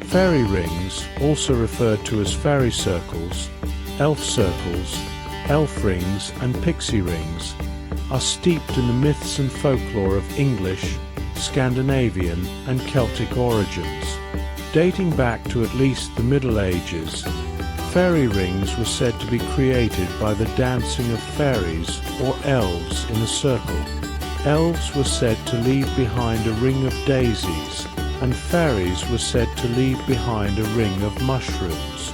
Fairy rings, also referred to as fairy circles, elf rings and pixie rings, are steeped in the myths and folklore of English, Scandinavian and Celtic origins. Dating back to at least the Middle Ages, fairy rings were said to be created by the dancing of fairies or elves in a circle. Elves were said to leave behind a ring of daisies, and fairies were said to leave behind a ring of mushrooms.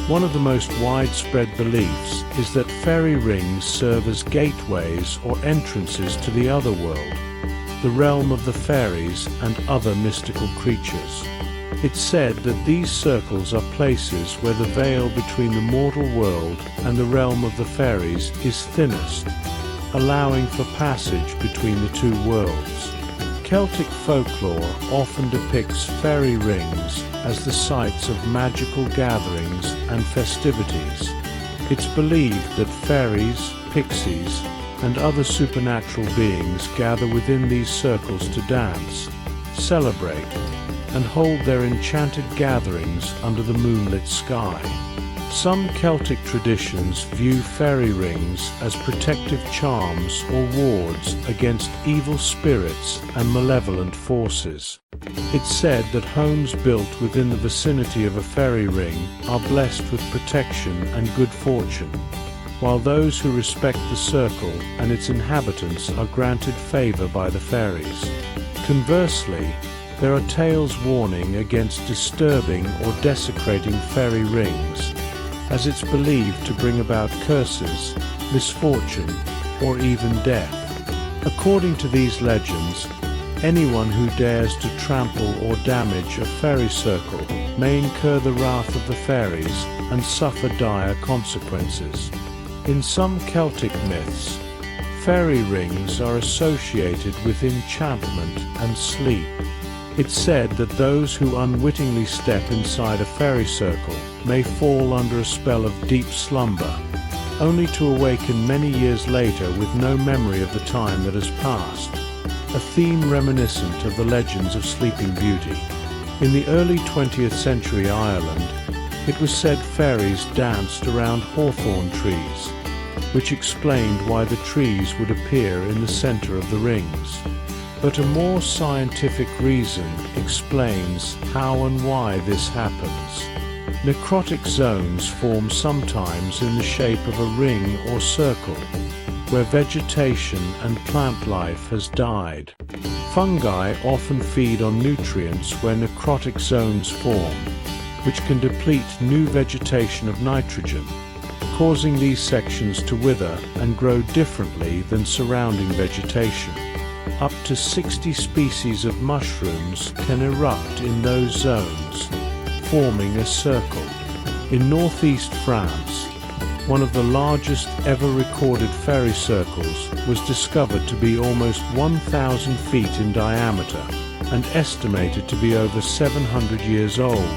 One of the most widespread beliefs is that fairy rings serve as gateways or entrances to the other world, the realm of the fairies and other mystical creatures. It's said that these circles are places where the veil between the mortal world and the realm of the fairies is thinnest, allowing for passage between the two worlds. Celtic folklore often depicts fairy rings as the sites of magical gatherings and festivities. It's believed that fairies, pixies, and other supernatural beings gather within these circles to dance, celebrate, and hold their enchanted gatherings under the moonlit sky. Some Celtic traditions view fairy rings as protective charms or wards against evil spirits and malevolent forces. It's said that homes built within the vicinity of a fairy ring are blessed with protection and good fortune, while those who respect the circle and its inhabitants are granted favor by the fairies. Conversely, there are tales warning against disturbing or desecrating fairy rings, as it's believed to bring about curses, misfortune, or even death. According to these legends, anyone who dares to trample or damage a fairy circle may incur the wrath of the fairies and suffer dire consequences. In some Celtic myths, fairy rings are associated with enchantment and sleep. It's said that those who unwittingly step inside a fairy circle may fall under a spell of deep slumber, only to awaken many years later with no memory of the time that has passed, a theme reminiscent of the legends of Sleeping Beauty. In the early 20th century Ireland, it was said fairies danced around hawthorn trees, which explained why the trees would appear in the center of the rings. But a more scientific reason explains how and why this happens. Necrotic zones form sometimes in the shape of a ring or circle, where vegetation and plant life has died. Fungi often feed on nutrients where necrotic zones form, which can deplete new vegetation of nitrogen, causing these sections to wither and grow differently than surrounding vegetation. Up to 60 species of mushrooms can erupt in those zones, forming a circle. In northeast France, one of the largest ever recorded fairy circles was discovered to be almost 1,000 feet in diameter and estimated to be over 700 years old.